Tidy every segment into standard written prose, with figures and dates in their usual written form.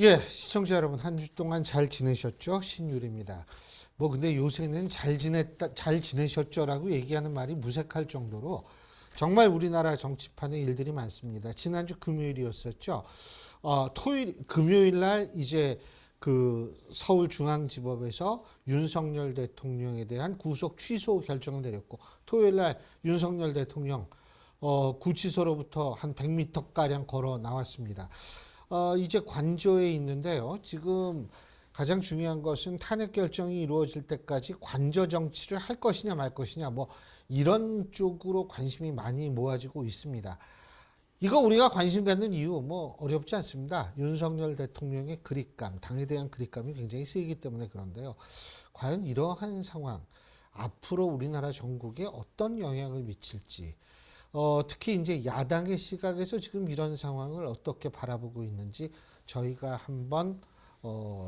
예, 시청자 여러분 한 주 동안 잘 지내셨죠? 신율입니다. 근데 요새는 잘 지내셨죠라고 얘기하는 말이 무색할 정도로 정말 우리나라 정치판에 일들이 많습니다. 지난주 금요일이었었죠. 금요일 날 이제 그 서울중앙지법에서 윤석열 대통령에 대한 구속 취소 결정을 내렸고, 토요일 날 윤석열 대통령 구치소로부터 한 100m 가량 걸어 나왔습니다. 이제 관저에 있는데요. 지금 가장 중요한 것은 탄핵 결정이 이루어질 때까지 관저 정치를 할 것이냐 말 것이냐 이런 쪽으로 관심이 많이 모아지고 있습니다. 이거 우리가 관심 갖는 이유 어렵지 않습니다. 윤석열 대통령의 그립감, 당에 대한 그립감이 굉장히 세기 때문에 그런데요. 과연 이러한 상황 앞으로 우리나라 전국에 어떤 영향을 미칠지, 특히 이제 야당의 시각에서 지금 이런 상황을 어떻게 바라보고 있는지 저희가 한번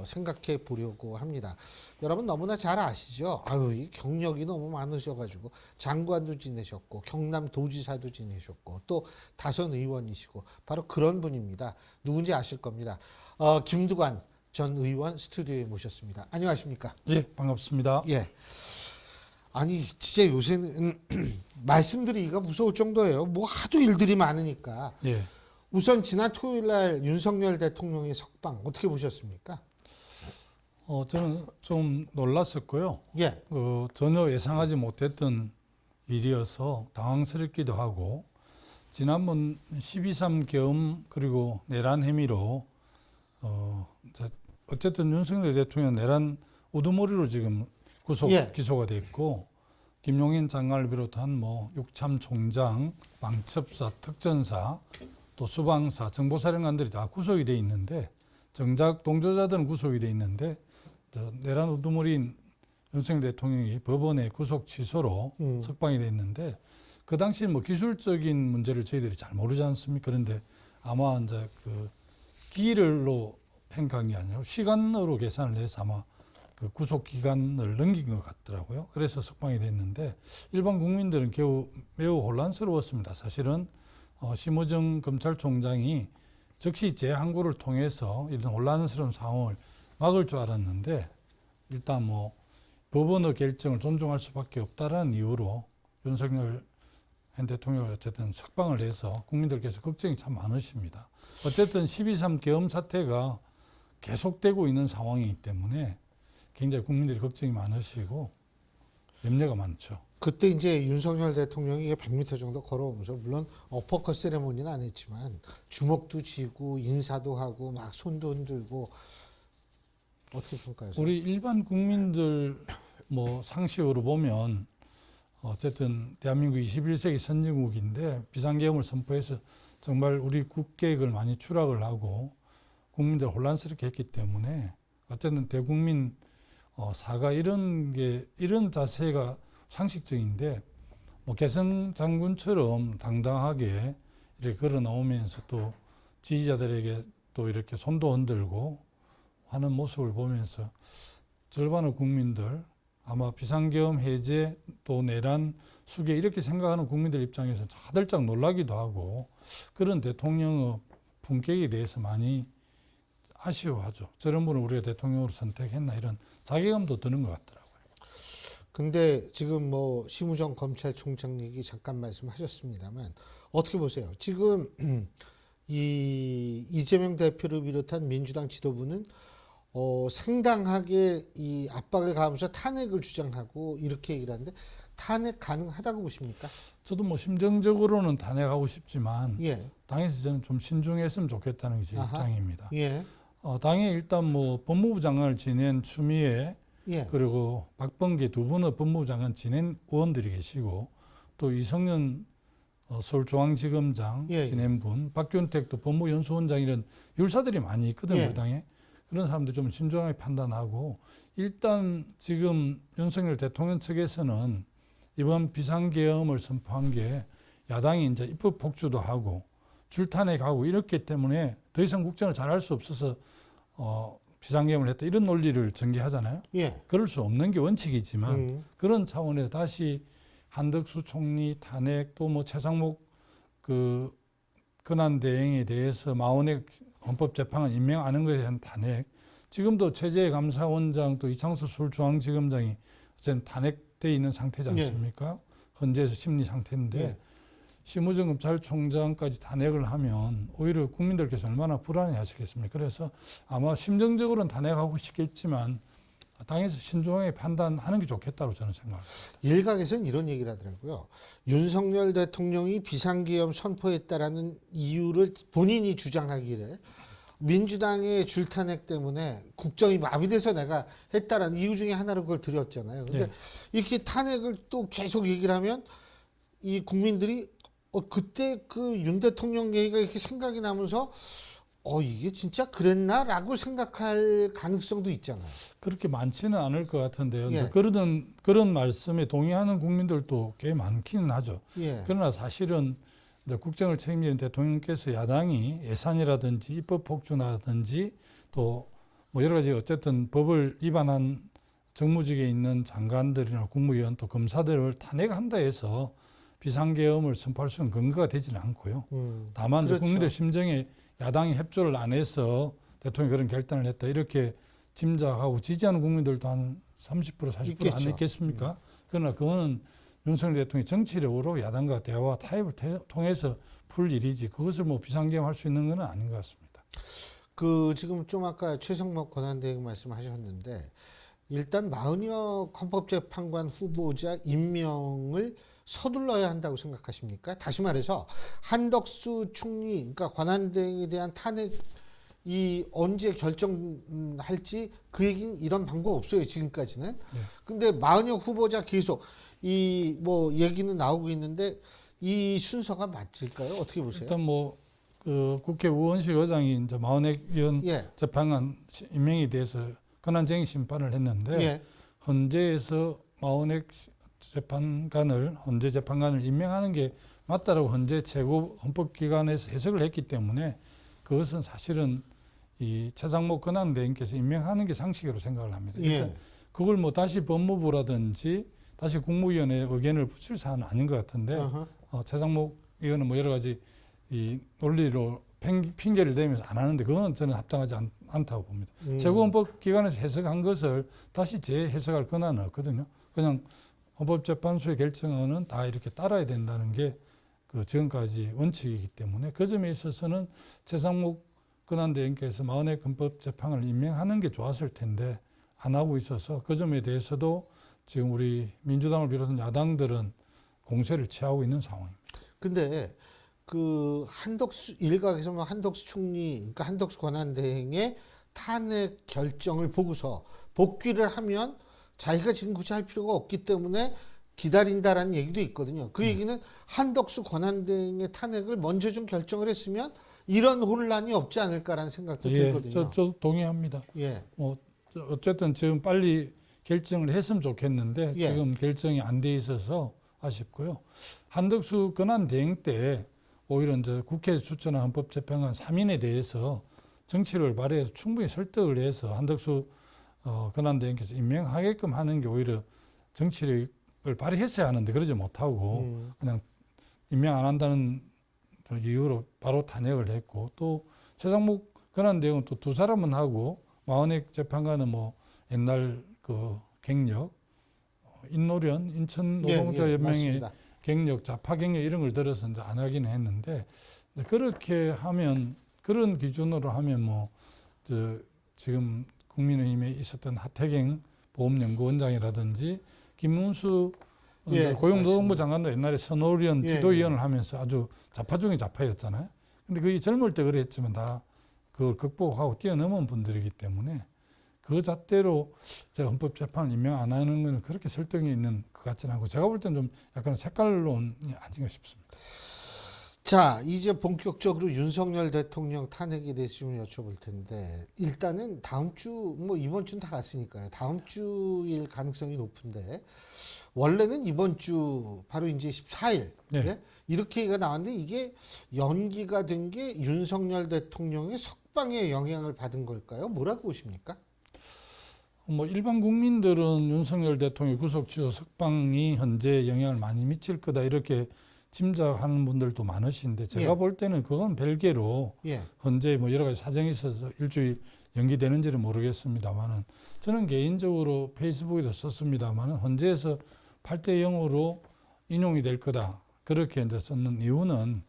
생각해 보려고 합니다. 여러분 너무나 잘 아시죠? 이 경력이 너무 많으셔가지고 장관도 지내셨고 경남도지사도 지내셨고 또 다선 의원이시고 바로 그런 분입니다. 누군지 아실 겁니다. 김두관 전 의원 스튜디오에 모셨습니다. 안녕하십니까? 예, 반갑습니다. 예. 아니 진짜 요새는 말씀드리기가 무서울 정도예요. 하도 일들이 많으니까. 예. 우선 지난 토요일 날 윤석열 대통령의 석방 어떻게 보셨습니까? 저는 좀 놀랐었고요. 예. 전혀 예상하지 못했던 일이어서 당황스럽기도 하고, 지난번 12.3 계엄 그리고 내란 혐의로 어쨌든 윤석열 대통령 내란 우두머리로 지금 구속 기소가 됐고, 김용인 장관을 비롯한 육참 총장, 방첩사, 특전사, 또 수방사, 정보사령관들이 다 구속이 돼 있는데, 정작 동조자들은 구속이 돼 있는데 내란 우두머리인 윤석열 대통령이 법원의 구속 취소로 석방이 돼 있는데, 그 당시 기술적인 문제를 저희들이 잘 모르지 않습니까? 그런데 아마 이제 그 기일로 평가한 게 아니라 시간으로 계산을 해서 아마 그 구속 기간을 넘긴 것 같더라고요. 그래서 석방이 됐는데 일반 국민들은 매우 혼란스러웠습니다. 사실은 심우정 검찰총장이 즉시 재항고를 통해서 이런 혼란스러운 상황을 막을 줄 알았는데, 일단 법원의 결정을 존중할 수밖에 없다라는 이유로 윤석열 현 대통령을 어쨌든 석방을 해서 국민들께서 걱정이 참 많으십니다. 어쨌든 12.3 계엄 사태가 계속되고 있는 상황이기 때문에 굉장히 국민들이 걱정이 많으시고 염려가 많죠. 그때 이제 윤석열 대통령이 100m 정도 걸어오면서 물론 어퍼컷 세레모니는 안 했지만 주먹도 쥐고 인사도 하고 막 손도 흔들고 어떻게 평가하세요? 우리 일반 국민들 상식으로 보면 어쨌든 대한민국 21세기 선진국인데 비상계엄을 선포해서 정말 우리 국계획을 많이 추락을 하고 국민들 혼란스럽게 했기 때문에 어쨌든 대국민 사과 이런 자세가 상식적인데, 개선 장군처럼 당당하게 이렇게 걸어 나오면서 또 지지자들에게 또 이렇게 손도 흔들고 하는 모습을 보면서 절반의 국민들, 아마 비상계엄 해제 또 내란 수계 이렇게 생각하는 국민들 입장에서 자들짝 놀라기도 하고, 그런 대통령의 품격에 대해서 많이 아쉬워하죠. 저런 분을 우리가 대통령으로 선택했나 이런 자괴감도 드는 것 같더라고요. 근데 지금 심우정 검찰총장 얘기 잠깐 말씀하셨습니다만 어떻게 보세요? 지금 이재명 대표를 비롯한 민주당 지도부는 상당하게 이 압박을 가하면서 탄핵을 주장하고 이렇게 얘기를 하는데, 탄핵 가능하다고 보십니까? 저도 심정적으로는 탄핵하고 싶지만 예. 당에서 저는 좀 신중했으면 좋겠다는 게 제 입장입니다. 예. 당에 일단 법무부 장관을 지낸 추미애 그리고 박범계 두 분의 법무부 장관 지낸 의원들이 계시고, 또 이성윤 서울중앙지검장 지낸 분, 박균택도 법무연수원장 이런 율사들이 많이 있거든요. 그 당에. 그런 사람들 좀 신중하게 판단하고, 일단 지금 윤석열 대통령 측에서는 이번 비상계엄을 선포한 게 야당이 이제 입법 폭주도 하고 줄탄핵하고 이렇기 때문에 더 이상 국정을 잘할 수 없어서 비상계엄을 했다 이런 논리를 전개하잖아요. 그럴 수 없는 게 원칙이지만 그런 차원에서 다시 한덕수 총리 탄핵 또 최상목 그 권한 대행에 대해서 마원액 헌법재판관 임명하는 것에 대한 탄핵, 지금도 최재감사원장 또 이창수 서울중앙지검장이 어쨌든 탄핵돼 있는 상태지 않습니까? 헌재에서 심리 상태인데 심우정검찰총장까지 탄핵을 하면 오히려 국민들께서 얼마나 불안해 하시겠습니까? 그래서 아마 심정적으로는 탄핵하고 싶겠지만 당에서 신중하게 판단하는 게 좋겠다고 저는 생각합니다. 일각에서는 이런 얘기를 하더라고요. 윤석열 대통령이 비상계엄 선포했다라는 이유를 본인이 주장하기를 민주당의 줄탄핵 때문에 국정이 마비돼서 내가 했다라는 이유 중에 하나로 그걸 드렸잖아요. 근데 이렇게 탄핵을 또 계속 얘기를 하면 이 국민들이 그때 그 윤 대통령 얘기가 이렇게 생각이 나면서 이게 진짜 그랬나라고 생각할 가능성도 있잖아요. 그렇게 많지는 않을 것 같은데요. 그런 말씀에 동의하는 국민들도 꽤 많기는 하죠. 그러나 사실은 이제 국정을 책임지는 대통령께서 야당이 예산이라든지 입법 폭주라든지 또 뭐 여러 가지 어쨌든 법을 위반한 정무직에 있는 장관들이나 국무위원 또 검사들을 탄핵한다 해서 비상계엄을 선포할 수 있는 근거가 되지는 않고요. 다만 그렇죠. 국민들 심정에 야당이 협조를 안 해서 대통령이 그런 결단을 했다 이렇게 짐작하고 지지하는 국민들도 한 30% 40% 안 있겠습니까? 그러나 그거는 윤석열 대통령이 정치력으로 야당과 대화와 타협을 통해서 풀 일이지 그것을 뭐 비상계엄 할 수 있는 건 아닌 것 같습니다. 지금 좀 아까 최상목 권한대행 말씀하셨는데 일단 마은혁 헌법재판관 후보자 임명을 서둘러야 한다고 생각하십니까? 다시 말해서 한덕수 총리, 그러니까 권한대행에 대한 탄핵이 언제 결정할지 그 얘기는 이런 방법 없어요. 지금까지는. 근데 마은혁 후보자 계속 이 뭐 얘기는 나오고 있는데 이 순서가 맞을까요? 어떻게 보세요? 일단 그 국회 우원식 의장이 이제 마은혁 의원 재판관 임명에 대해서 권한쟁의 심판을 했는데 헌재에서 마은혁 헌재 재판관을 임명하는 게 맞다라고 헌재 최고 헌법기관에서 해석을 했기 때문에 그것은 사실은 이 최상목 권한대행께서 임명하는 게 상식으로 생각을 합니다. 일단 그걸 뭐 다시 법무부라든지 다시 국무위원회 의견을 붙일 사안은 아닌 것 같은데 최상목 의원은 뭐 여러 가지 이 논리로 핑계를 대면서 안 하는데 그건 저는 합당하지 않다고 봅니다. 최고헌법기관에서 해석한 것을 다시 재해석할 권한은 없거든요. 그냥 헌법재판소의 결정은 다 이렇게 따라야 된다는 게 그 지금까지 원칙이기 때문에 그 점에 있어서는 최상목 권한대행께서 마은혁 헌법재판관을 임명하는 게 좋았을 텐데 안 하고 있어서 그 점에 대해서도 지금 우리 민주당을 비롯한 야당들은 공세를 취하고 있는 상황입니다. 근데 그 한덕수 일각에서 뭐 한덕수 총리, 그러니까 한덕수 권한대행의 탄핵 결정을 보고서 복귀를 하면 자기가 지금 굳이 할 필요가 없기 때문에 기다린다라는 얘기도 있거든요. 그 얘기는 한덕수 권한대행의 탄핵을 먼저 좀 결정을 했으면 이런 혼란이 없지 않을까라는 생각도 들거든요. 저 동의합니다. 어쨌든 지금 빨리 결정을 했으면 좋겠는데 지금 결정이 안 돼 있어서 아쉽고요. 한덕수 권한대행 때 오히려 이제 국회에서 추천한 헌법재판관 3인에 대해서 정치를 발휘해서 충분히 설득을 해서 한덕수 권한대행께서 임명하게끔 하는 게 오히려 정치력을 발휘했어야 하는데 그러지 못하고 그냥 임명 안 한다는 이유로 바로 탄핵을 했고 또 최상목 권한대행은 또 두 사람은 하고 마은혁 재판관은 뭐 옛날 그 경력 인노련 인천노동자연맹의 경력, 좌파 경력 이런 걸 들어서 이제 안 하기는 했는데 그렇게 하면 그런 기준으로 하면 뭐 지금 국민의힘에 있었던 하태경 보험연구원장이라든지 김문수 고용노동부 장관도 옛날에 선호련 지도위원을 하면서 아주 좌파 중에 좌파였잖아요. 근데 그게 젊을 때 그랬지만 다 그걸 극복하고 뛰어넘은 분들이기 때문에 그 잣대로 제가 헌법재판을 임명 안 하는 건 그렇게 설득이 있는 것 같지는 않고 제가 볼 때는 좀 약간 색깔론이 아닌가 싶습니다. 자, 이제 본격적으로 윤석열 대통령 탄핵에 대해서 좀 여쭤볼 텐데 일단은 다음 주, 뭐 이번 주는 다 갔으니까요. 다음 주일 가능성이 높은데 원래는 이번 주 바로 이제 14일 이렇게가 나왔는데 이게 연기가 된 게 윤석열 대통령의 석방에 영향을 받은 걸까요? 뭐라고 보십니까? 뭐 일반 국민들은 윤석열 대통령 구속 취소 석방이 현재 영향을 많이 미칠 거다 이렇게 짐작하는 분들도 많으신데 제가 예. 볼 때는 그건 별개로 예. 현재 뭐 여러 가지 사정이 있어서 일주일 연기되는지는 모르겠습니다만은 저는 개인적으로 페이스북에도 썼습니다만은 헌재에서 8대 0으로 인용이 될 거다. 그렇게 이제 썼는 이유는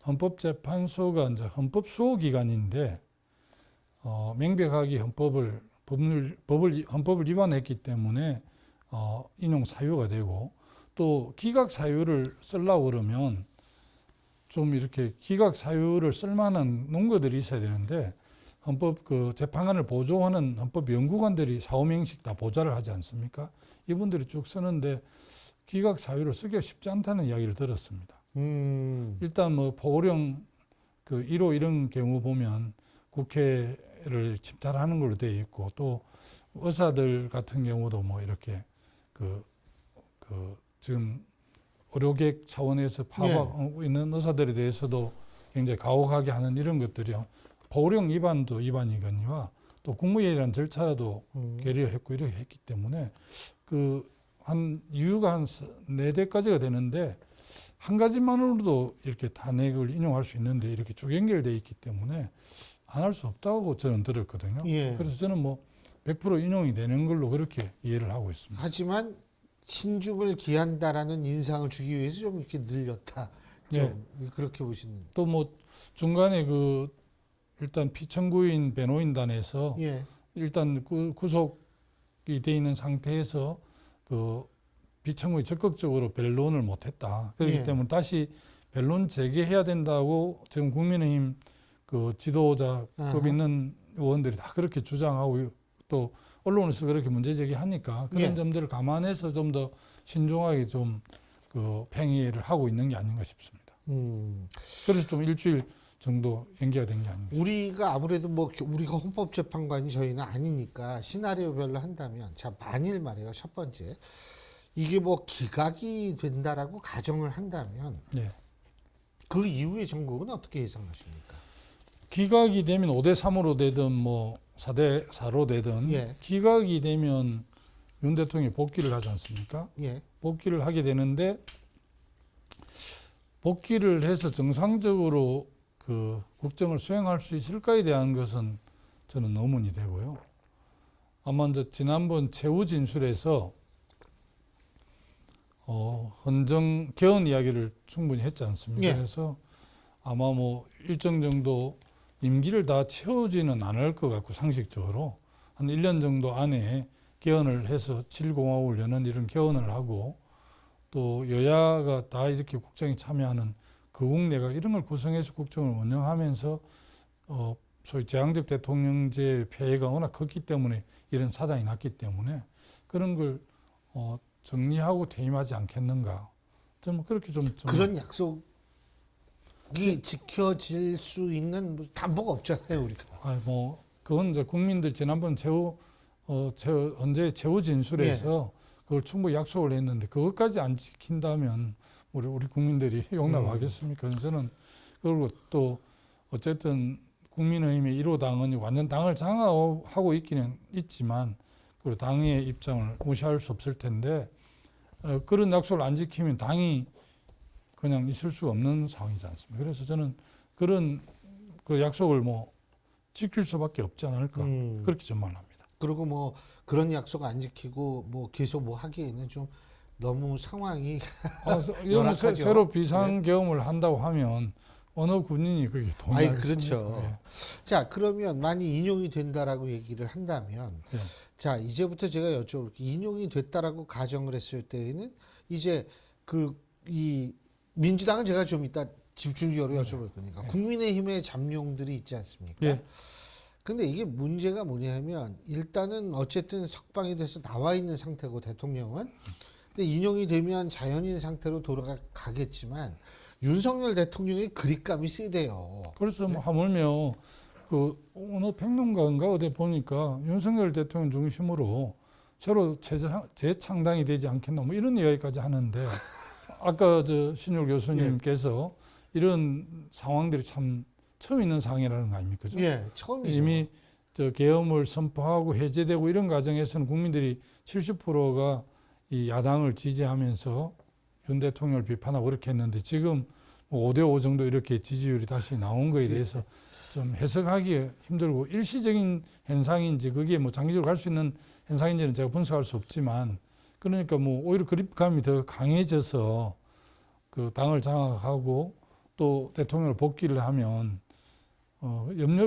헌법재판소가 이제 헌법 수호 기관인데 명백하게 헌법을 위반했기 때문에 인용 사유가 되고 또 기각 사유를 쓰려고 그러면 좀 이렇게 기각 사유를 쓸 만한 논거들이 있어야 되는데 헌법 그 재판관을 보조하는 헌법 연구관들이 4~5명씩 다 보좌를 하지 않습니까? 이분들이 쭉 쓰는데 기각 사유를 쓰기가 쉽지 않다는 이야기를 들었습니다. 일단 뭐 포고령 그 1호 이런 경우 보면 국회를 침탈하는 걸로 되어 있고 또 의사들 같은 경우도 뭐 이렇게 그 지금 의료계획 차원에서 파악하고 있는 의사들에 대해서도 굉장히 가혹하게 하는 이런 것들이 포고령 위반도 위반이거니와 또 국무회의라는 절차라도 결의했고 이렇게 했기 때문에 그 한 이유가 한 4대까지가 되는데 한 가지만으로도 이렇게 탄핵을 인용할 수 있는데 이렇게 쭉 연결되어 있기 때문에 안 할 수 없다고 저는 들었거든요. 예. 그래서 저는 뭐 100% 인용이 되는 걸로 그렇게 이해를 하고 있습니다. 하지만 신중을 기한다라는 인상을 주기 위해서 좀 이렇게 늘렸다. 좀 그렇게 보시는. 또 뭐 중간에 그 일단 피청구인 변호인단에서 일단 구속이 돼 있는 상태에서 그 피청구인이 적극적으로 변론을 못했다. 그렇기 때문에 다시 변론 재개해야 된다고 지금 국민의힘 그 지도자급 있는 의원들이 다 그렇게 주장하고 또 언론에서 그렇게 문제 제기하니까 그런 점들을 감안해서 좀 더 신중하게 좀 그 팽의를 하고 있는 게 아닌가 싶습니다. 그래서 좀 일주일 정도 연기가 된 게 아닌가. 우리가 아무래도 뭐 우리가 헌법재판관이 저희는 아니니까 시나리오별로 한다면 자 만일 말이에요 첫 번째 이게 뭐 기각이 된다라고 가정을 한다면 그 이후의 전국은 어떻게 예상하십니까? 기각이 되면 5대3으로 되든 뭐 4대4로 되든 기각이 되면 윤 대통령이 복귀를 하지 않습니까? 복귀를 하게 되는데 복귀를 해서 정상적으로 그 국정을 수행할 수 있을까에 대한 것은 저는 의문이 되고요. 아마 이제 지난번 최후 진술에서 헌정 개헌 이야기를 충분히 했지 않습니까? 그래서 아마 뭐 일정 정도 임기를 다 채우지는 않을 것 같고 상식적으로 한 1년 정도 안에 개헌을 해서 7공화국을 여는 이런 개헌을 하고 또 여야가 다 이렇게 국정에 참여하는 거국내각 이런 걸 구성해서 국정을 운영하면서 소위 제왕적 대통령제의 폐해가 워낙 컸기 때문에 이런 사단이 났기 때문에 그런 걸 정리하고 퇴임하지 않겠는가. 좀 그렇게 좀 그런 약속이 지켜질 수 있는 담보가 없잖아요, 우리가. 뭐 그건 이제 국민들 지난번 언제 최후 진술에서 그걸 충분히 약속을 했는데 그것까지 안 지킨다면 우리 국민들이 용납하겠습니까? 저는 그리고 또 어쨌든 국민의힘의 1호 당은 완전 당을 장악하고 있기는 있지만 그리고 당의 입장을 무시할 수 없을 텐데 그런 약속을 안 지키면 당이 그냥 있을 수 없는 상황이지 않습니까? 그래서 저는 그런 그 약속을 뭐 지킬 수밖에 없지 않을까 그렇게 전망을 합니다. 그리고 뭐 그런 약속 안 지키고 뭐 계속 뭐 하기에는 좀 너무 상황이 열악하죠. 새로 비상계엄을 한다고 하면 어느 군인이 그게 동의하겠습니까? 그렇죠. 자, 그러면 만약 인용이 된다라고 얘기를 한다면 자, 이제부터 제가 여쭤볼게요. 인용이 됐다라고 가정을 했을 때에는 이제 이 민주당은 제가 좀 이따 집중적으로 여쭤볼 거니까 국민의힘의 잠룡들이 있지 않습니까? 근데 이게 문제가 뭐냐면 일단은 어쨌든 석방이 돼서 나와 있는 상태고 대통령은 근데 인용이 되면 자연인 상태로 돌아가겠지만 윤석열 대통령의 그립감이 세대요. 그래서 뭐 하물며 그 어느 평론가인가 어디 보니까 윤석열 대통령 중심으로 새로 재창당이 되지 않겠나 뭐 이런 이야기까지 하는데 아까 신율 교수님께서 이런 상황들이 참 처음 있는 상황이라는 거 아닙니까? 처음이죠. 이미 계엄을 선포하고 해제되고 이런 과정에서는 국민들이 70%가 이 야당을 지지하면서 윤 대통령을 비판하고 그렇게 했는데 지금 뭐 5대5 정도 이렇게 지지율이 다시 나온 거에 대해서 좀 해석하기 힘들고 일시적인 현상인지 그게 뭐 장기적으로 갈 수 있는 현상인지는 제가 분석할 수 없지만 그러니까 뭐 오히려 그립감이 더 강해져서 그 당을 장악하고 또 대통령을 복귀를 하면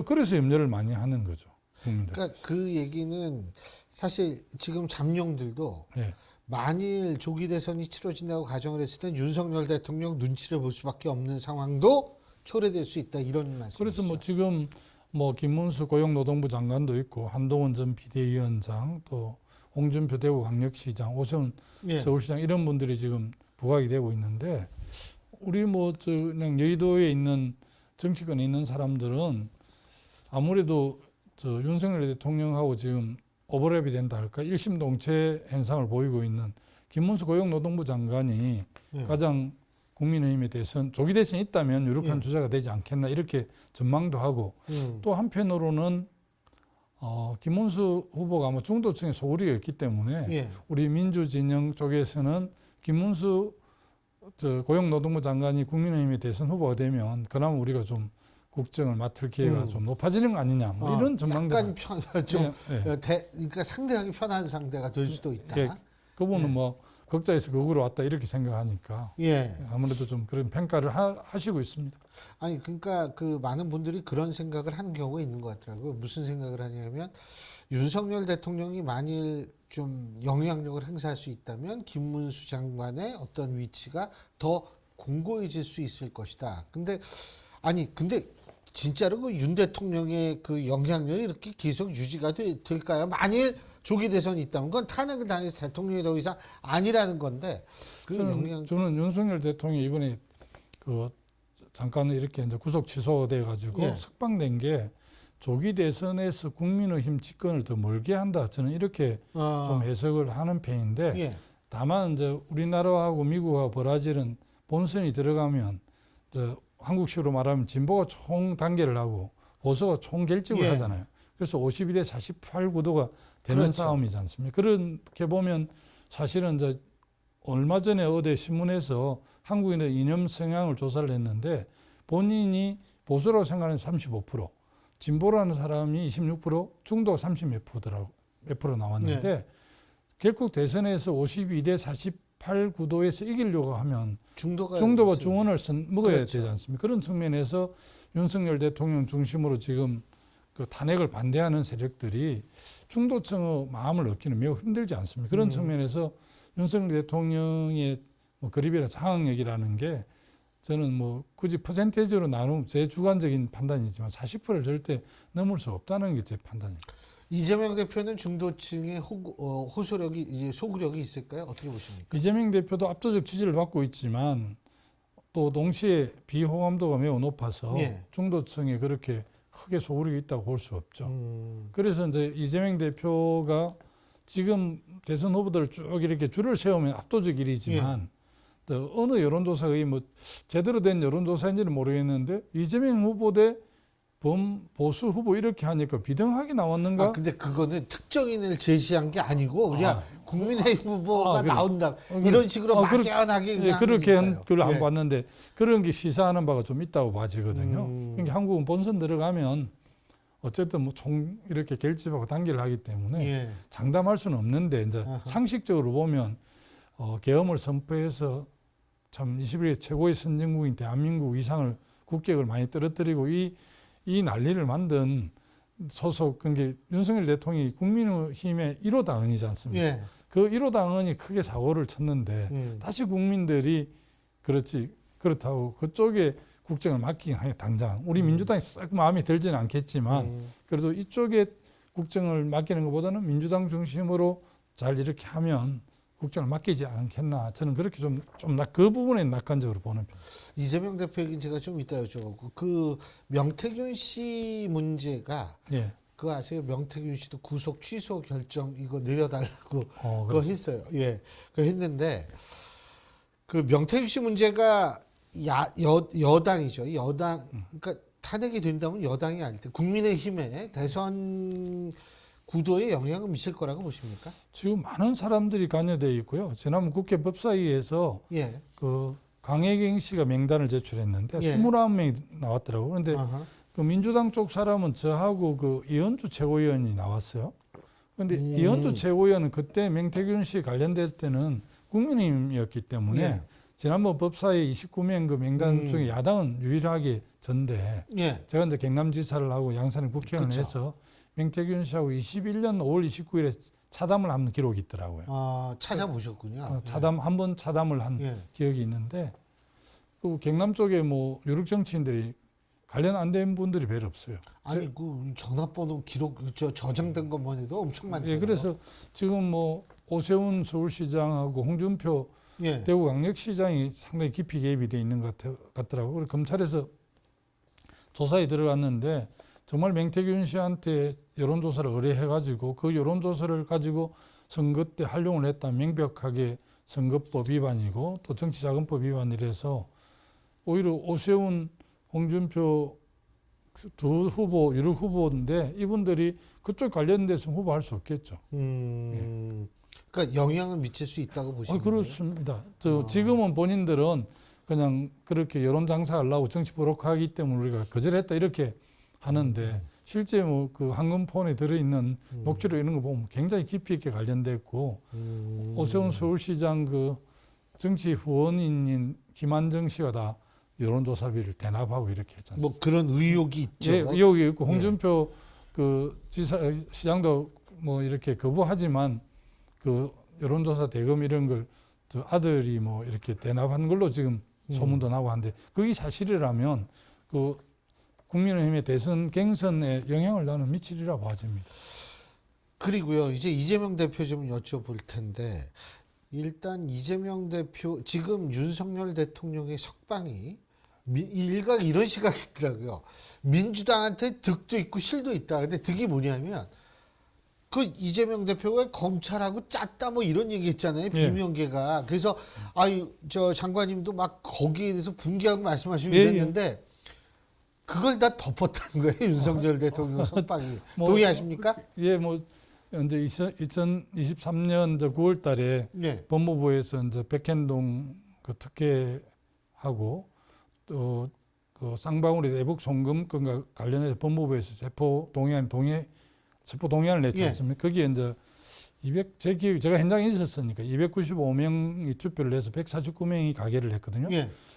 그래서 염려를 많이 하는 거죠. 국민들. 그러니까 그 얘기는 사실 지금 잠룡들도 예. 만일 조기 대선이 치러진다고 가정을 했을 때 윤석열 대통령 눈치를 볼 수밖에 없는 상황도 초래될 수 있다 이런 말씀이시죠. 그래서 뭐 지금 뭐 김문수 고용노동부 장관도 있고 한동훈 전 비대위원장 또 홍준표 대구광역시장 오세훈 예. 서울시장 이런 분들이 지금 부각이 되고 있는데 우리 뭐 저 그냥 여의도에 있는 정치권에 있는 사람들은 아무래도 저 윤석열 대통령하고 지금 오버랩이 된다 할까 일심동체 현상을 보이고 있는 김문수 고용노동부 장관이 예. 가장 국민의힘에 대해서는 조기 대선이 있다면 유력한 예. 주자가 되지 않겠나 이렇게 전망도 하고 또 한편으로는 김문수 후보가 아마 중도층의 소울이가 있기 때문에 예. 우리 민주진영 쪽에서는 김문수 고용노동부 장관이 국민의힘에 대선 후보가 되면 그나마 우리가 좀 국정을 맡을 기회가 좀 높아지는 거 아니냐 뭐 이런 전망도 약간 좀 예. 그러니까 상대하기 편한 상대가 될 수도 있다. 예. 그분은 뭐 극자에서 극으로 왔다 이렇게 생각하니까 예. 아무래도 좀 그런 평가를 하시고 있습니다. 아니 그러니까 그 많은 분들이 그런 생각을 하는 경우가 있는 것 같더라고요. 무슨 생각을 하냐면 윤석열 대통령이 만일 좀 영향력을 행사할 수 있다면 김문수 장관의 어떤 위치가 더 공고해질 수 있을 것이다. 근데 진짜로 그 윤 대통령의 그 영향력이 이렇게 계속 유지가 될까요? 만일 조기 대선이 있다면 그건 탄핵을 당해서 대통령이 더 이상 아니라는 건데 그 저는 윤석열 대통령이 이번에 그 잠깐 이렇게 이제 구속 취소돼 가지고 예. 석방된 게 조기 대선에서 국민의힘 집권을 더 멀게 한다. 저는 이렇게 좀 해석을 하는 편인데 예. 다만 이제 우리나라하고 미국하고 브라질은 본선이 들어가면 이제 한국식으로 말하면 진보가 총 단계를 하고 보수가 총 결집을 예. 하잖아요. 그래서 52대 48 구도가 되는 그렇죠. 싸움이지 않습니까? 그렇게 보면 사실은 이제 얼마 전에 어디 신문에서 한국인의 이념 성향을 조사를 했는데 본인이 보수라고 생각하는 35%, 진보라는 사람이 26%, 중도가 30몇 프로더라고 몇 프로 나왔는데 결국 대선에서 52대 48 구도에서 이기려고 하면 중도와 중원을 먹어야 그렇죠. 되지 않습니까? 그런 측면에서 윤석열 대통령 중심으로 지금 그 탄핵을 반대하는 세력들이 중도층의 마음을 얻기는 매우 힘들지 않습니까? 그런 측면에서 윤석열 대통령의 뭐 그립이나 장악력이라는 게 저는 뭐 굳이 퍼센테이지로 나누면 제 주관적인 판단이지만 40%를 절대 넘을 수 없다는 게 제 판단입니다. 이재명 대표는 중도층의 호소력이 이제 소구력이 있을까요? 어떻게 보십니까? 이재명 대표도 압도적 지지를 받고 있지만 또 동시에 비호감도가 매우 높아서 예. 중도층에 그렇게 크게 소구력이 있다고 볼 수 없죠. 그래서 이제 이재명 대표가 지금 대선 후보들을 쭉 이렇게 줄을 세우면 압도적 일이지만 또 어느 여론조사가 뭐 제대로 된 여론조사인지는 모르겠는데 이재명 후보 대 보수 후보 이렇게 하니까 비등하게 나왔는가? 근데 그거는 특정인을 제시한 게 아니고 그냥 국민의힘 후보가 그래. 나온다 이런 식으로 막연하게 그냥 그렇게 하니까요. 그걸 안 봤는데 그런 게 시사하는 바가 좀 있다고 봐지거든요. 그러니까 한국은 본선 들어가면 어쨌든 뭐 총 이렇게 결집하고 단계를 하기 때문에 장담할 수는 없는데 이제 상식적으로 보면 계엄을 선포해서 참 21대 최고의 선진국인 대한민국 위상을 국격을 많이 떨어뜨리고 이 난리를 만든 소속 그게 윤석열 대통령이 국민의힘의 1호 당원이지 않습니까? 그 1호 당원이 크게 사고를 쳤는데 다시 국민들이 그렇다고 그쪽에 국정을 맡기긴 하요 당장 우리 민주당이 싹 마음에 들지는 않겠지만 그래도 이쪽에 국정을 맡기는 것보다는 민주당 중심으로 잘 이렇게 하면 국정을 맡기지 않겠나 저는 그렇게 좀 그 부분에 낙관적으로 보는 편입니다. 이재명 대표 얘기는 제가 좀 이따 여쭤보고 그 명태균 씨 문제가 그거 아세요? 명태균 씨도 구속 취소 결정 이거 내려달라고 그거 했어요. 그거 했는데 그 명태균 씨 문제가 여당이죠. 여당 그러니까 탄핵이 된다면 여당이 아닐 때 국민의힘의 대선 구도에 영향을 미칠 거라고 보십니까? 지금 많은 사람들이 관여되어 있고요. 지난번 국회 법사위에서 예. 그 강혜경 씨가 명단을 제출했는데 예. 29명이 나왔더라고요. 그런데 아하. 그 민주당 쪽 사람은 저하고 그 이현주 최고위원이 나왔어요. 그런데 이현주 최고위원은 그때 명태균 씨 관련됐을 때는 국민의힘이었기 때문에 예. 지난번 법사위 29명 그 명단 중에 야당은 유일하게 전데 예. 제가 이제 경남지사를 하고 양산에 국회의원을 그쵸. 해서 명태균 씨하고 21년 5월 29일에 차담을 한 기록이 있더라고요. 찾아보셨군요. 차담 한 번 차담을 한 예. 기억이 있는데 그 경남 쪽에 뭐 유력 정치인들이 관련 안 된 분들이 별로 없어요. 아니 그 전화번호 기록 저장된 것만 해도 엄청 많대요. 예, 그래서 지금 뭐 오세훈 서울시장하고 홍준표 예. 대구광역시장이 상당히 깊이 개입이 돼 있는 것 같더라고요. 그래서 검찰에서 조사에 들어갔는데 정말 명태균 씨한테 여론조사를 의뢰해가지고 그 여론조사를 가지고 선거 때 활용을 했다면 명백하게 선거법 위반이고 또 정치자금법 위반이라서 오히려 오세훈, 홍준표 두 후보, 유력 후보인데 이분들이 그쪽 관련돼서 후보할 수 없겠죠. 그러니까 영향을 미칠 수 있다고 보시는 거예요? 그렇습니다. 지금은 본인들은 그냥 그렇게 여론 장사하려고 정치 보록하기 때문에 우리가 거절했다 이렇게 하는데 실제 뭐 그 황금폰에 들어있는 녹취록 이런 거 보면 굉장히 깊이 있게 관련됐고 오세훈 서울시장 그 정치 후원인인 김한정 씨가 다 여론조사비를 대납하고 이렇게 했지 않습니까? 뭐 그런 의혹이 있죠. 예, 의혹이 있고 홍준표 그 시장도 뭐 이렇게 거부하지만 그 여론조사 대금 이런 걸 저 아들이 뭐 이렇게 대납한 걸로 지금 소문도 나고 한데 그게 사실이라면 그 국민의힘의 대선 갱선에 영향을 나는 미치리라 봐집니다. 그리고요, 이제 이재명 대표 좀 여쭤볼 텐데, 일단 이재명 대표, 지금 윤석열 대통령의 석방이 일각 이런 시각이 있더라고요. 민주당한테 득도 있고 실도 있다. 근데 득이 뭐냐면, 그 이재명 대표가 검찰하고 짰다 뭐 이런 얘기 했잖아요. 비명계가. 그래서, 저 장관님도 막 거기에 대해서 분개하고 말씀하시고 이랬는데, 그걸 다 덮었다는 거예요. 윤석열 대통령 석방이. 뭐, 동의하십니까? 예, 뭐 이제 2023년 9월 달에 법무부에서 이제 백현동 그 특혜하고 또 그 쌍방울이 대북 송금건과 관련해서 법무부에서 체포 동의안을 냈지 않습니까? 거기에 이제 제 기억 제가 현장에 있었으니까 295명이 투표를 해서 149명이 가결을 했거든요.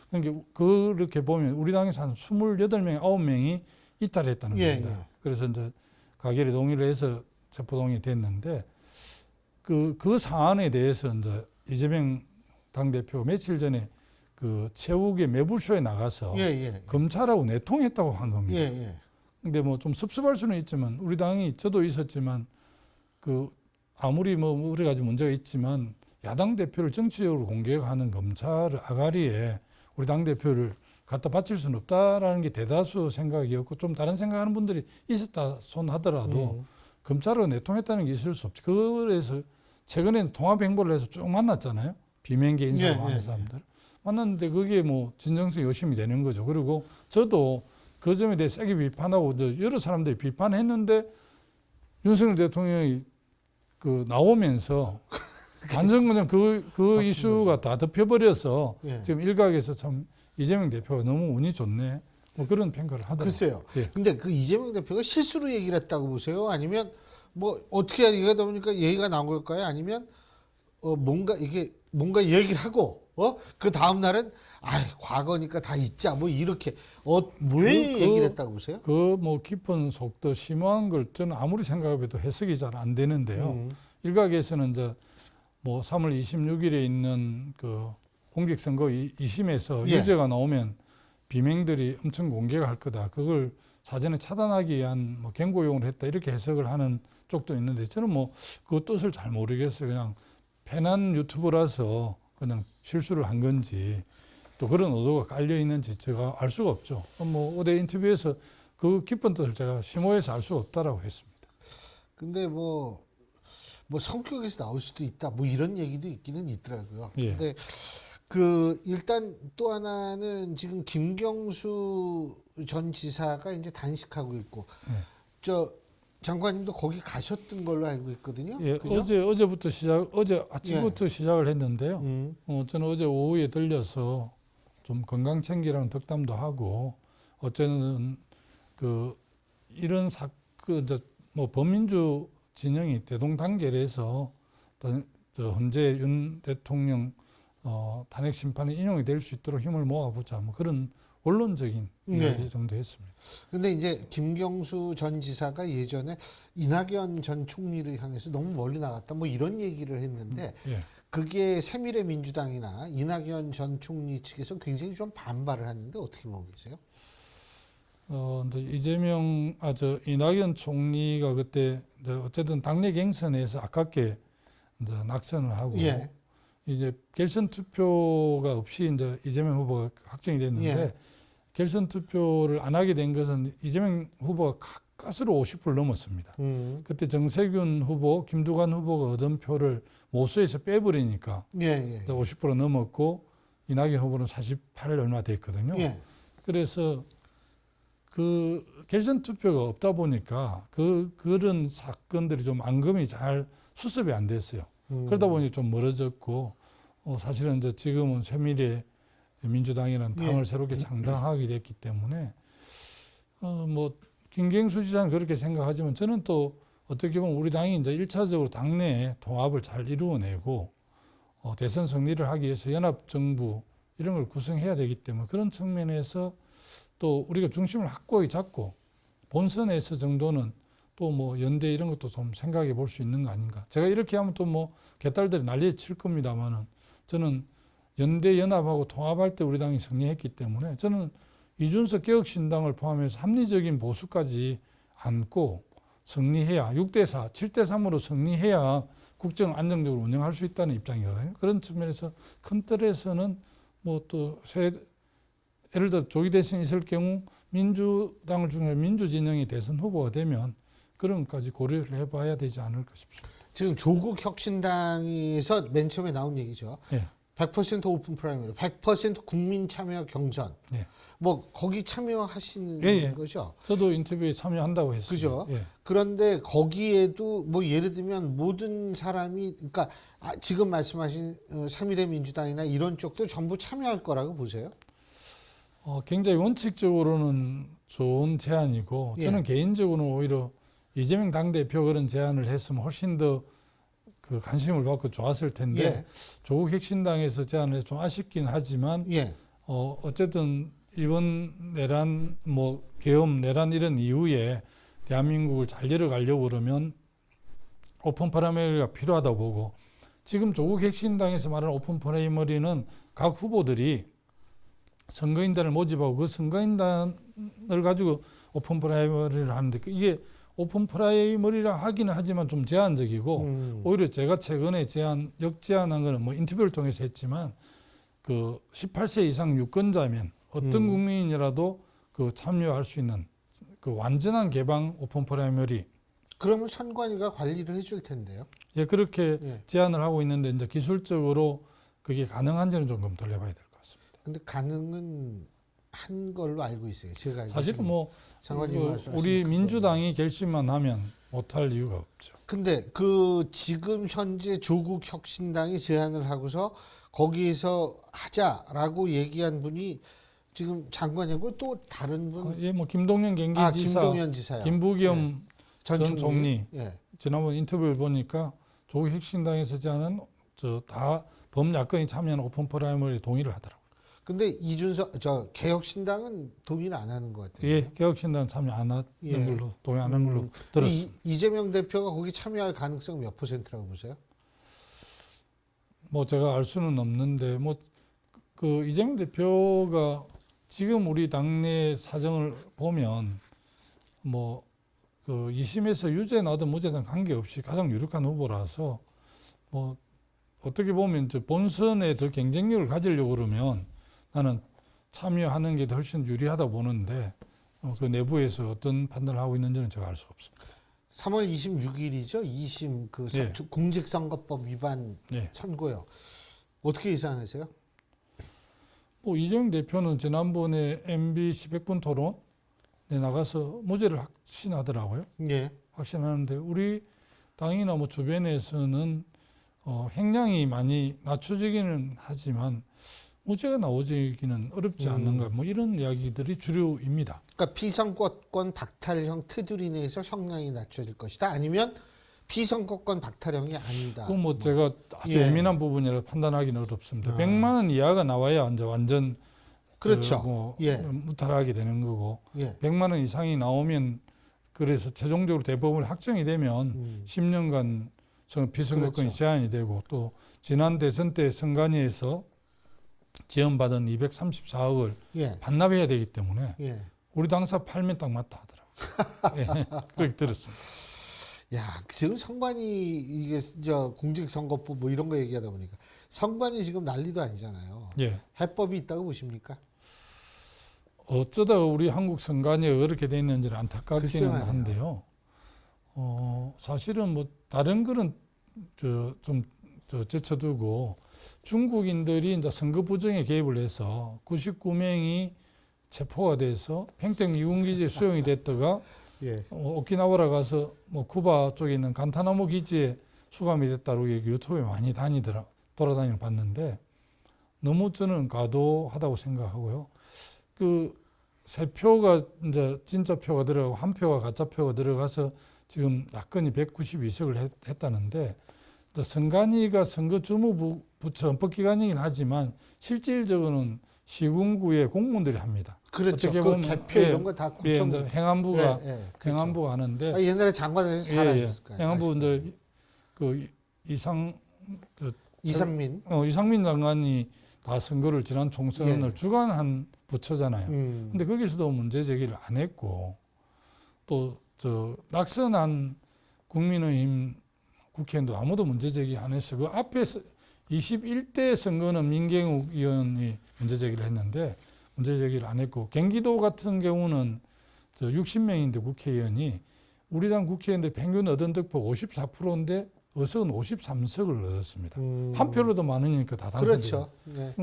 그러니까 그렇게 보면 우리 당에서 한 28명, 9명이 이탈했다는 겁니다. 그래서 이제 가결에 동의를 해서 체포동의 됐는데 그 사안에 대해서 이제 이재명 당대표 며칠 전에 그 최욱의 매불쇼에 나가서 검찰하고 내통했다고 한 겁니다. 근데 뭐 좀 섭섭할 수는 있지만 우리 당이 저도 있었지만 그 아무리 뭐 여러 가지 문제가 있지만 야당 대표를 정치적으로 공격하는 검찰 아가리에 우리 당대표를 갖다 바칠 수는 없다라는 게 대다수 생각이었고 좀 다른 생각하는 분들이 있었다 손 하더라도 검찰로 내통했다는 게 있을 수 없지. 그래서 최근에 통합 행보를 해서 쭉 만났잖아요. 비명계 인사로 하는 사람들. 만났는데 그게 뭐 진정성이 의심이 되는 거죠. 그리고 저도 그 점에 대해 세게 비판하고 여러 사람들이 비판했는데 윤석열 대통령이 그 나오면서 완전 그냥 그 이슈가 다 덮여버려서 지금 일각에서 참 이재명 대표가 너무 운이 좋네. 뭐 그런 평가를 하더라고요. 글쎄요. 근데 그 이재명 대표가 실수로 얘기를 했다고 보세요? 아니면 뭐 어떻게 얘기하다 보니까 얘기가 나온 걸까요? 아니면 뭔가 얘기를 하고 그 다음 날은 과거니까 다 잊자 뭐 이렇게 왜 얘기를 했다고 보세요? 그 뭐 깊은 속도 심오한 걸 저는 아무리 생각해도 해석이 잘 안 되는데요. 일각에서는 이제 뭐 3월 26일에 있는 그 공직선거 2심에서 유죄가 나오면 비명들이 엄청 공개가 할 거다. 그걸 사전에 차단하기 위한 뭐 경고용을 했다. 이렇게 해석을 하는 쪽도 있는데 저는 뭐 그 뜻을 잘 모르겠어요. 그냥 편한 유튜브라서 그냥 실수를 한 건지 또 그런 의도가 깔려 있는지 제가 알 수가 없죠. 뭐 어디 인터뷰에서 그 깊은 뜻을 제가 심오해서 알 수가 없다라고 했습니다. 근데 뭐 성격에서 나올 수도 있다. 뭐 이런 얘기도 있기는 있더라고요. 근데 그 일단 또 하나는 지금 김경수 전 지사가 이제 단식하고 있고 장관님도 거기 가셨던 걸로 알고 있거든요. 예, 그죠? 어제 아침부터 시작을 했는데요. 저는 어제 오후에 들려서 좀 건강 챙기라는 덕담도 하고, 어제는 그 이런 사건, 뭐 범민주 진영이 대동단결해서 현재 윤 대통령 탄핵 심판에 인용이 될 수 있도록 힘을 모아보자, 뭐 그런 원론적인 이야기 정도 했습니다. 그런데 이제 김경수 전 지사가 예전에 이낙연 전 총리를 향해서 너무 멀리 나갔다, 뭐 이런 얘기를 했는데 예. 그게 새미래민주당이나 이낙연 전 총리 측에서 굉장히 좀 반발을 했는데 어떻게 보고 계세요? 이제 이낙연 총리가 그때 어쨌든 당내 경선에서 아깝게 이제 낙선을 하고, 예. 이제 결선 투표가 없이 이제 이재명 후보가 확정이 됐는데, 예. 결선 투표를 안 하게 된 것은 이재명 후보가 가까스로 50%를 넘었습니다. 그때 정세균 후보, 김두관 후보가 얻은 표를 모수에서 빼버리니까 예. 50% 넘었고, 이낙연 후보는 48 얼마 됐거든요. 예. 그래서 그 결선 투표가 없다 보니까 그런 사건들이 좀 앙금이 잘 수습이 안 됐어요. 그러다 보니 좀 멀어졌고, 사실은 이제 지금은 새미래 민주당이라는 당을 새롭게 창당하게 됐기 때문에 뭐 김경수 지사는 그렇게 생각하지만, 저는 또 어떻게 보면 우리 당이 이제 1차적으로 당내 통합을 잘 이루어내고 대선 승리를 하기 위해서 연합정부 이런 걸 구성해야 되기 때문에, 그런 측면에서 또 우리가 중심을 확고하게 잡고 본선에서 정도는 또 뭐 연대 이런 것도 좀 생각해 볼 수 있는 거 아닌가. 제가 이렇게 하면 또 뭐 개딸들이 난리 칠 겁니다만은, 저는 연대 연합하고 통합할 때 우리 당이 승리했기 때문에, 저는 이준석 개혁신당을 포함해서 합리적인 보수까지 안고 승리해야 6대4, 7대3으로 승리해야 국정 안정적으로 운영할 수 있다는 입장이거든요. 그런 측면에서 큰 틀에서는 뭐 또 예를 들어 조기 대선이 있을 경우 민주당을 중심으로 민주진영이 대선 후보가 되면 그런 것까지 고려를 해봐야 되지 않을까 싶습니다. 지금 조국 혁신당에서 맨 처음에 나온 얘기죠. 예. 100% 오픈 프라이머리, 100% 국민 참여 경선. 예. 뭐 거기 참여하시는 예. 거죠. 저도 인터뷰에 참여한다고 했습니다. 그죠? 예. 그런데 거기에도 뭐 예를 들면 모든 사람이, 그러니까 지금 말씀하신 새미래 민주당이나 이런 쪽도 전부 참여할 거라고 보세요? 굉장히 원칙적으로는 좋은 제안이고, 저는 개인적으로는 오히려 이재명 당대표 그런 제안을 했으면 훨씬 더 그 관심을 받고 좋았을 텐데, 조국 혁신당에서 제안을 해서 좀 아쉽긴 하지만, 어쨌든 이번 내란, 뭐 계엄, 내란 이런 이후에 대한민국을 잘 열어가려고 그러면 오픈 프라이머리가 필요하다고 보고, 지금 조국 혁신당에서 말하는 오픈 프라이머리는 각 후보들이 선거인단을 모집하고 그 선거인단을 가지고 오픈 프라이머리를 하는데, 이게 오픈 프라이머리라 하기는 하지만 좀 제한적이고, 오히려 제가 최근에 역제안한 거는 뭐 인터뷰를 통해서 했지만, 그 18세 이상 유권자면 어떤 국민이라도 그 참여할 수 있는 그 완전한 개방 오픈 프라이머리. 그러면 선관위가 관리를 해줄 텐데요. 예, 그렇게 제안을 하고 있는데, 이제 기술적으로 그게 가능한지는 좀 검토를 해봐야 될 것 같습니다. 근데 가능은 한 걸로 알고 있어요. 제가 사실은 뭐 장관님 우리 민주당이 결심만 하면 못할 이유가 없죠. 근데 그 지금 현재 조국 혁신당이 제안을 하고서 거기에서 하자라고 얘기한 분이 지금 장관이고 또 다른 분. 예, 뭐 김동연 경기지사, 김동연 지사요. 김부겸 전 총리. 예. 지난번 인터뷰를 보니까 조국 혁신당에서 제안은 다 범야권이 참여하는 오픈 프라이머리 동의를 하더라고요. 근데 이준석 개혁신당은 동의를 안 하는 것 같아요. 예, 개혁신당 참여 안 하는 걸로 동의 안 하는 걸로 들었습니다. 이재명 대표가 거기 참여할 가능성 몇 %라고 보세요? 뭐 제가 알 수는 없는데, 뭐 그 이재명 대표가 지금 우리 당내 사정을 보면 뭐 그 2심에서 유죄 나든 무죄든 관계없이 가장 유력한 후보라서, 뭐 어떻게 보면 이제 본선에 더 경쟁력을 가지려고 그러면 나는 참여하는 게 훨씬 유리하다 보는데, 그 내부에서 어떤 판단을 하고 있는지는 제가 알 수가 없습니다. 3월 26일이죠. 2심 그 공직선거법 위반 선고요. 어떻게 예상하세요? 뭐 이재명 대표는 지난번에 MBC 100분 토론에 나가서 무죄를 확신하더라고요. 예. 확신하는데 우리 당이나 뭐 주변에서는 행량이 많이 낮춰지기는 하지만 무죄가 나오기는 어렵지 않는가 뭐 이런 이야기들이 주류입니다. 그러니까 피선거권 박탈형 테두리 내에서 형량이 낮춰질 것이다. 아니면 피선거권 박탈형이 아니다. 그 뭐 제가 아주 예. 예민한 부분이라 판단하기는 어렵습니다. 아. 100만 원 이하가 나와야 이제 완전 그렇죠. 뭐 예. 무탈하게 되는 거고 예. 100만 원 이상이 나오면 그래서 최종적으로 대법원 확정이 되면 10년간 피선거권이 그렇죠. 제한이 되고 또 지난 대선 때 선관위에서 지원받은 234억을 예. 반납해야 되기 때문에 예. 우리 당사 팔면 딱 맞다 하더라고요. 예, 그렇게 들었습니다. 야, 지금 선관위 이게 저 공직선거법 뭐 이런 거 얘기하다 보니까 선관위 지금 난리도 아니잖아요. 예. 해법이 있다고 보십니까? 어쩌다가 우리 한국 선관위가 그렇게 돼 있는지는 글쎄 안타깝기는 말이에요. 한데요. 사실은 뭐 다른 거는 좀 제쳐두고 중국인들이 이제 선거 부정에 개입을 해서 99명이 체포가 돼서 평택 미군기지에 수용이 됐다가 예. 오키나와라 가서 뭐 쿠바 쪽에 있는 간타나모 기지에 수감이 됐다고 유튜브에 많이 돌아다니는 봤는데 너무 저는 과도하다고 생각하고요. 그 세 표가 이제 진짜 표가 들어가고 한 표가 가짜 표가 들어가서 지금 야권이 192석을 했다는데 선관위가 선거 주무부처 헌법기관이긴 하지만 실질적으로는 시군구의 공무원들이 합니다. 그렇죠. 어떻게 그 보면 개표 이런 거 다 예, 구청 이제 행안부가 그렇죠. 행안부가 하는데 아, 옛날에 장관에서 잘 하셨을 거예요. 행안부 아시죠? 이제 그 이상민. 이상민 장관이 다 선거를 지난 총선을 예. 주관한 부처잖아요. 근데 거기서도 문제 제기를 안 했고 또 낙선한 국민의힘 국회의원도 아무도 문제 제기 안 했어요. 그 앞에서 21대 선거는 민경욱 의원이 문제 제기를 했는데 문제 제기를 안 했고 경기도 같은 경우는 60명인데 국회의원이 우리 당 국회의원들 평균 얻은 득표 54%인데 의석은 53석을 얻었습니다. 한 표로도 많으니까 다 당선돼요. 그렇죠. 네.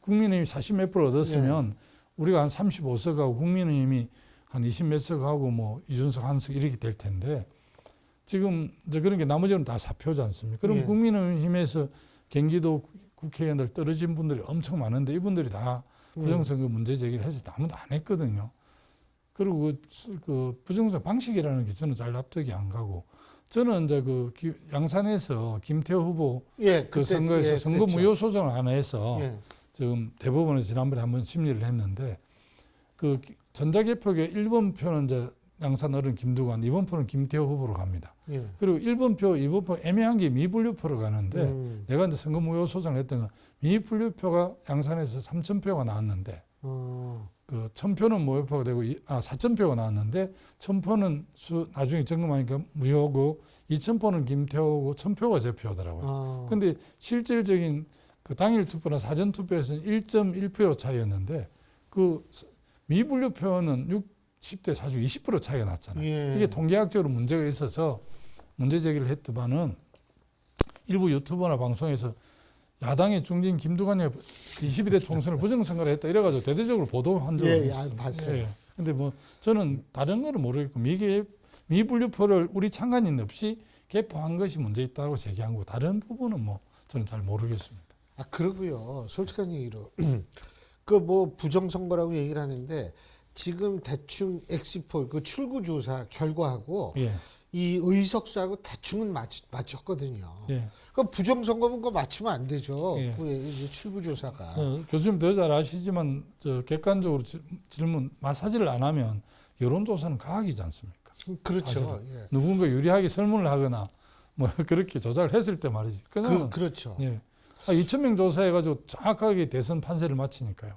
국민의힘이 40몇 프로 얻었으면 우리가 한 35석하고 국민의힘이 한 20몇 석하고 뭐 이준석 한 석 이렇게 될 텐데 지금 이제 그런 게 나머지는 다 사표지 않습니까? 그럼 예. 국민의힘에서 경기도 국회의원들 떨어진 분들이 엄청 많은데 이분들이 다 부정선거 문제 제기를 해서 아무도 안 했거든요. 그리고 그 부정선거 방식이라는 게 저는 잘 납득이 안 가고 저는 이제 그 양산에서 김태호 후보 예, 그 그때, 선거에서 예, 선거 그랬죠. 무효 소송을 하나 해서 예. 지금 대법원에서 지난번에 한번 심리를 했는데 그 전자개표의 1번 표는 이제 양산 어른 김두관, 2번 표는 김태호 후보로 갑니다. 예. 그리고 1번 표, 2번 표 애매한 게 미분류표로 가는데 내가 이제 선거 무효 소송을 했던 건 미분류표가 양산에서 3,000표가 나왔는데 그 1,000표는 무효표가 되고 4,000표가 나왔는데 1,000표는 나중에 점검하니까 무효고 2,000표는 김태호고 1,000표가 제 표더라고요. 근데 실질적인 그 당일 투표나 사전 투표에서는 1.1% 차이였는데 그 미분류표는 60대 40, 20% 차이가 났잖아요. 예. 이게 통계학적으로 문제가 있어서 문제 제기를 했더만은 일부 유튜버나 방송에서 야당의 중진 김두관이 22대 총선을 부정선거를 했다 이래가지고 대대적으로 보도한 적이 예, 있어요. 봤어요. 예. 근데 뭐 저는 다른 거는 모르겠고 미분류표를 우리 참관인 없이 개표한 것이 문제 있다고 제기한 거고 다른 부분은 뭐 저는 잘 모르겠습니다. 아, 그러고요. 솔직한 얘기로 그 뭐 부정선거라고 얘기를 하는데 지금 대충 엑시폴 그 출구조사 결과하고 예. 이 의석수하고 대충은 맞췄거든요. 예. 그 부정선거면 그거 맞추면 안 되죠. 예. 그 이제 출구조사가. 교수님 더 잘 아시지만 객관적으로 질문 마사지를 안 하면 여론조사는 과학이지 않습니까? 그렇죠. 예. 누군가 유리하게 설문을 하거나 뭐 그렇게 조작을 했을 때 말이지. 그렇죠. 예. 2,000명 조사해가지고 정확하게 대선 판세를 맞히니까요.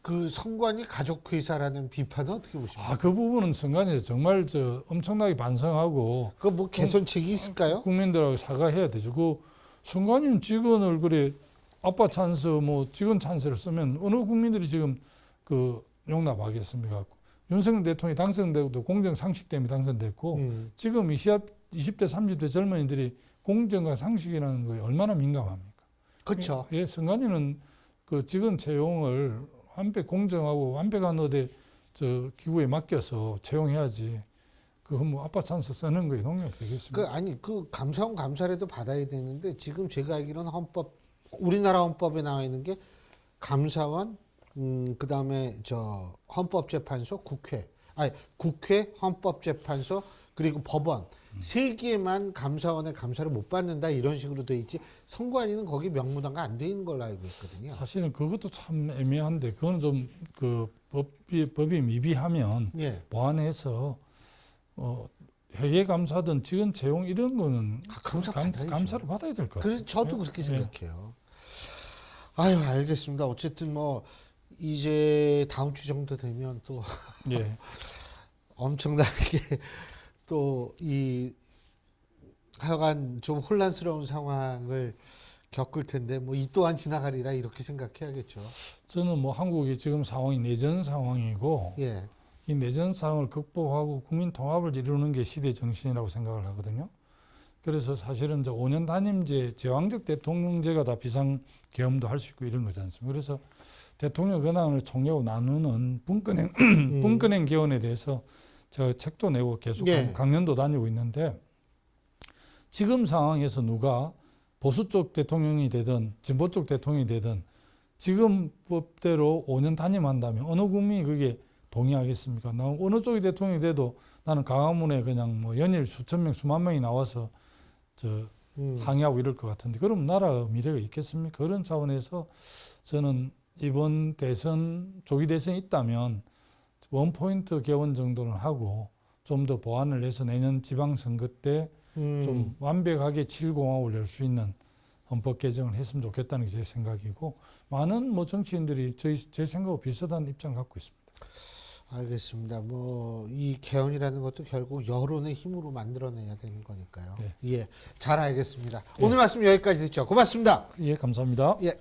그 선관위 가족회사라는 비판은 어떻게 보십니까? 그 부분은 선관위 정말 엄청나게 반성하고 그 뭐 개선책이 있을까요? 국민들하고 사과해야 되죠. 그 선관위는 직원을 그래 아빠 찬스 뭐 직원 찬스를 쓰면 어느 국민들이 지금 그 용납하겠습니까? 윤석열 대통령이 당선되고도 공정 상식 때문에 당선됐고 지금 20대 30대 젊은이들이 공정과 상식이라는 거에 얼마나 민감합니까? 그렇죠. 예, 선관위는 그 직원 채용을 공정하고 완벽한 기구에 맡겨서 채용해야지. 그거 뭐 아빠 찬스 쓰는 거에 동력 되겠습니다. 그 감사원 감사라도 받아야 되는데 지금 제가 알기로는 우리나라 헌법에 나와 있는 게 감사원, 그다음에 헌법재판소, 국회, 헌법재판소 그리고 법원 세 개만 감사원의 감사를 못 받는다 이런 식으로 돼 있지 선관위는 거기 명문화가 안 돼 있는 걸로 알고 있거든요. 사실은 그것도 참 애매한데 그거는 좀 그 법이 미비하면 예. 보완해서 회계감사든 직원 채용 이런 거는 감사를 받아야 될 것 같아요. 그래서 저도 그렇게 생각해요. 아유, 알겠습니다. 어쨌든 뭐 이제 다음 주 정도 되면 또 예. 엄청나게 또 하여간 좀 혼란스러운 상황을 겪을 텐데 뭐 이 또한 지나가리라 이렇게 생각해야겠죠. 저는 뭐 한국이 지금 상황이 내전 상황이고 예. 이 내전 상황을 극복하고 국민 통합을 이루는 게 시대 정신이라고 생각을 하거든요. 그래서 사실은 이제 5년 단임제, 제왕적 대통령제가 다 비상계엄도 할 수 있고 이런 거지 않습니까? 그래서 대통령 권한을 총력으로 나누는 분권행 개헌에 대해서 저 책도 내고 계속 강연도 다니고 있는데 지금 상황에서 누가 보수 쪽 대통령이 되든 진보 쪽 대통령이 되든 지금 법대로 5년 단임한다면 어느 국민이 그게 동의하겠습니까? 나 어느 쪽이 대통령이 돼도 나는 광화문에 그냥 뭐 연일 수천 명, 수만 명이 나와서 항의하고 이럴 것 같은데 그럼 나라의 미래가 있겠습니까? 그런 차원에서 저는 이번 대선, 조기 대선이 있다면 원포인트 개헌 정도는 하고 좀 더 보완을 해서 내년 지방선거 때 좀 완벽하게 7공화국을 열 수 있는 헌법 개정을 했으면 좋겠다는 게 제 생각이고 많은 뭐 정치인들이 제 생각과 비슷한 입장을 갖고 있습니다. 알겠습니다. 뭐 이 개헌이라는 것도 결국 여론의 힘으로 만들어내야 되는 거니까요. 예, 잘 알겠습니다. 오늘 말씀 여기까지 듣죠. 고맙습니다. 예, 감사합니다. 예.